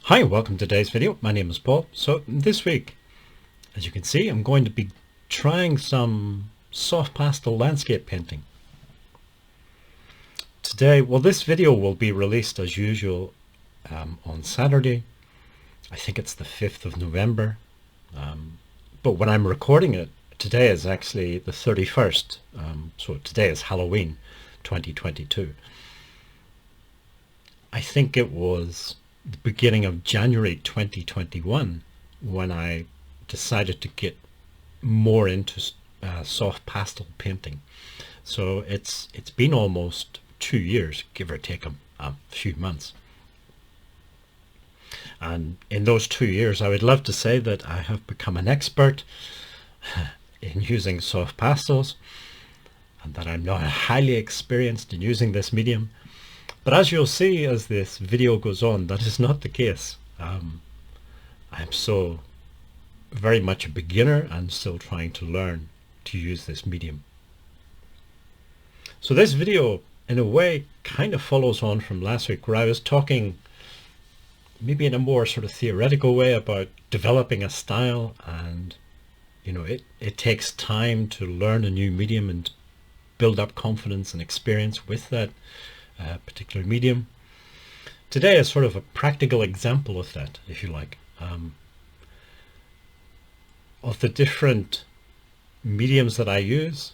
Hi, welcome to today's video. My name is Paul. So this week, as you can see, I'm going to be trying some soft pastel landscape painting. Today, well, this video will be released as usual on Saturday. I think it's the 5th of November. But when I'm recording it, today is actually the 31st. So today is Halloween 2022. I think it was the beginning of January 2021 when I decided to get more into soft pastel painting. So it's been almost 2 years, give or take a few months. And in those 2 years, I would love to say that I have become an expert in using soft pastels and that I'm now highly experienced in using this medium. But as you'll see as this video goes on, that is not the case. I'm so very much a beginner and still trying to learn to use this medium. So this video, in a way, kind of follows on from last week, where I was talking maybe in a more sort of theoretical way about developing a style, and it takes time to learn a new medium and build up confidence and experience with that particular medium. Today is sort of a practical example of that, if you like, of the different mediums that I use,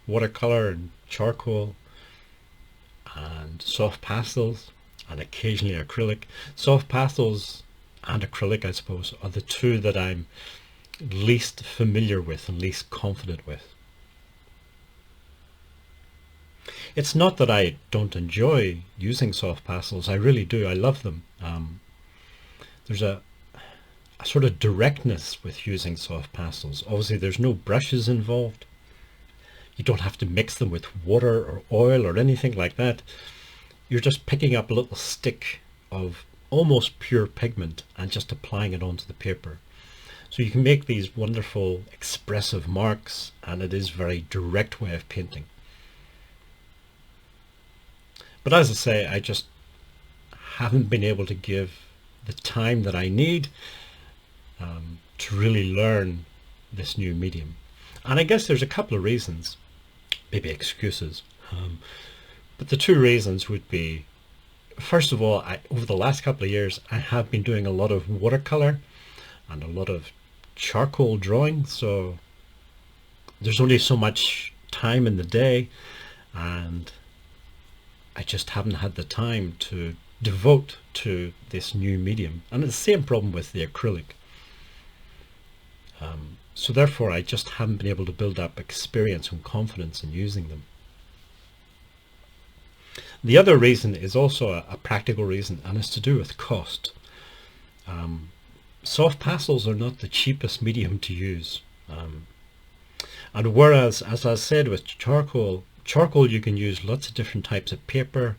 watercolor and charcoal and soft pastels and occasionally acrylic. Soft pastels and acrylic, I suppose, are the two that I'm least familiar with and least confident with. It's not that I don't enjoy using soft pastels. I really do. I love them. There's a sort of directness with using soft pastels. Obviously, there's no brushes involved. You don't have to mix them with water or oil or anything like that. You're just picking up a little stick of almost pure pigment and just applying it onto the paper. So you can make these wonderful expressive marks, and it is a very direct way of painting. But as I say, I just haven't been able to give the time that I need to really learn this new medium. And I guess there's a couple of reasons, maybe excuses. But the two reasons would be, first of all, over the last couple of years, I have been doing a lot of watercolor and a lot of charcoal drawing. So there's only so much time in the day, and I just haven't had the time to devote to this new medium. And it's the same problem with the acrylic. So therefore, I just haven't been able to build up experience and confidence in using them. The other reason is also a practical reason, and it's to do with cost. Soft pastels are not the cheapest medium to use. And whereas, as I said, with charcoal you can use lots of different types of paper,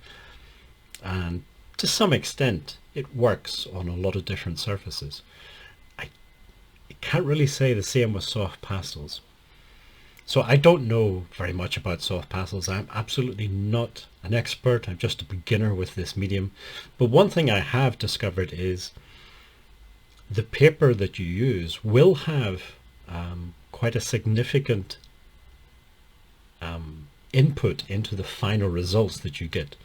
and to some extent it works on a lot of different surfaces. I can't really say the same with soft pastels. So I don't know very much about soft pastels. I'm absolutely not an expert. I'm just a beginner with this medium. But one thing I have discovered is the paper that you use will have quite a significant input into the final results that you get.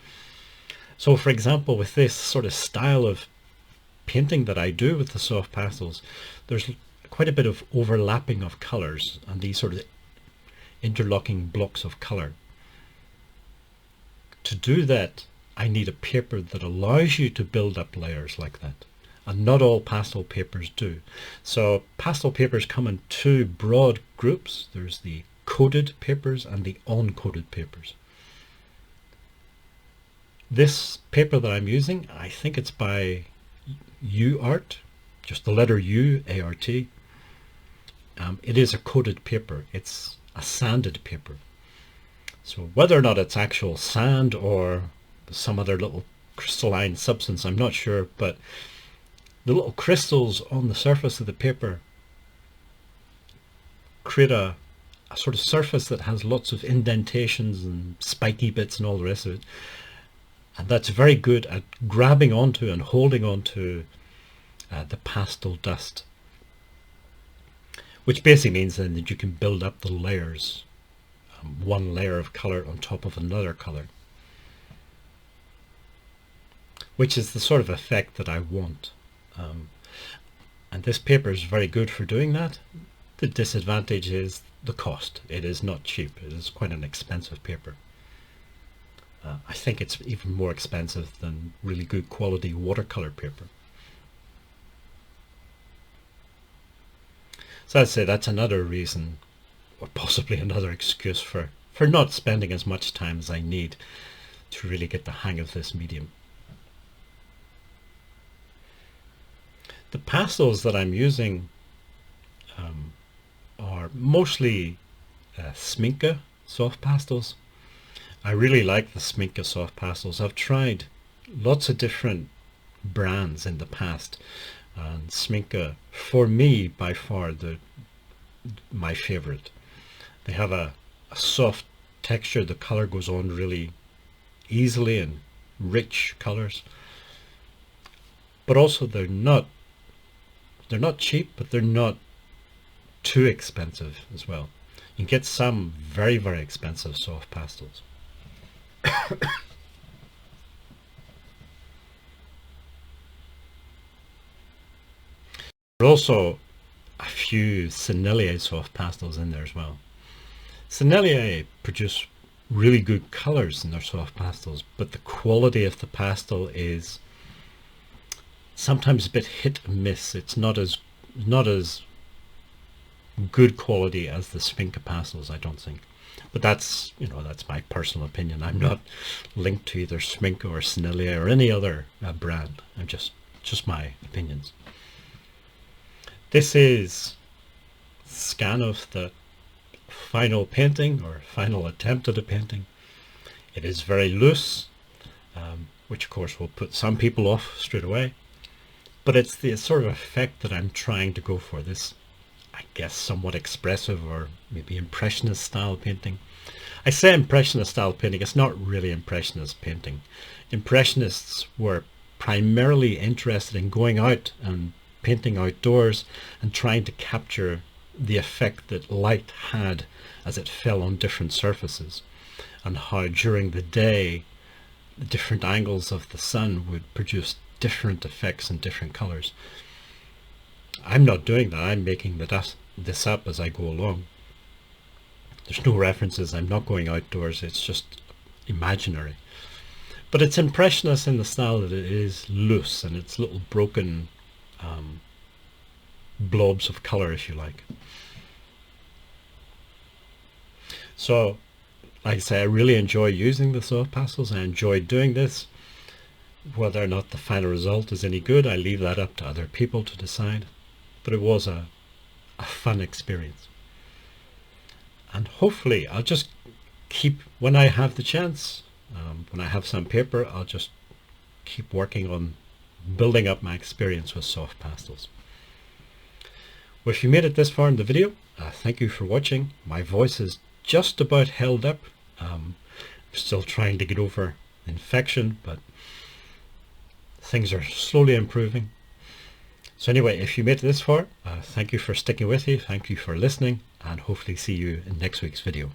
So for example, with this sort of style of painting that I do with the soft pastels, there's quite a bit of overlapping of colors and these sort of interlocking blocks of color. To do that, I need a paper that allows you to build up layers like that, and not all pastel papers do. So pastel papers come in two broad groups. There's the coated papers and the uncoated papers. This paper that I'm using, I think it's by UArt, just the letter U, A-R-T. It is a coated paper. It's a sanded paper. So whether or not it's actual sand or some other little crystalline substance, I'm not sure, but the little crystals on the surface of the paper create a sort of surface that has lots of indentations and spiky bits and all the rest of it. And that's very good at grabbing onto and holding onto the pastel dust, which basically means then that you can build up the layers, one layer of color on top of another color, which is the sort of effect that I want. And this paper is very good for doing that. The disadvantage is the cost. It is not cheap. It is quite an expensive paper. I think it's even more expensive than really good quality watercolor paper. So I'd say that's another reason, or possibly another excuse for not spending as much time as I need to really get the hang of this medium. The pastels that I'm using are mostly Sminka soft pastels. I really like the Sminka soft pastels. I've tried lots of different brands in the past, and Sminka, for me, by far my favorite. They have a soft texture. The color goes on really easily and rich colors, but also they're not cheap, but they're not too expensive as well. You can get some very, very expensive soft pastels. There are also a few Sennelier soft pastels in there as well. Sennelier produce really good colors in their soft pastels, but the quality of the pastel is sometimes a bit hit and miss. It's not as good quality as the Sminka pastels, I don't think. But that's, that's my personal opinion. I'm not linked to either Sminka or Sennelier or any other brand. I'm just my opinions. This is a scan of the final painting, or final attempt at a painting. It is very loose, which of course will put some people off straight away. But it's the sort of effect that I'm trying to go for. This, I guess, somewhat expressive or maybe impressionist style painting. I say impressionist style painting, it's not really impressionist painting. Impressionists were primarily interested in going out and painting outdoors and trying to capture the effect that light had as it fell on different surfaces, and how during the day the different angles of the sun would produce different effects and different colors. I'm not doing that. I'm making this up as I go along. There's no references. I'm not going outdoors. It's just imaginary. But it's impressionist in the style that it is loose, and it's little broken blobs of color, if you like. So, like I say, I really enjoy using the soft pastels. I enjoy doing this. Whether or not the final result is any good, I leave that up to other people to decide. But it was a fun experience. And hopefully I'll just keep, when I have the chance, when I have some paper, I'll just keep working on building up my experience with soft pastels. Well, if you made it this far in the video, thank you for watching. My voice is just about held up. I'm still trying to get over infection, but things are slowly improving. So anyway, if you made it this far, thank you for sticking with me. Thank you for listening, and hopefully see you in next week's video.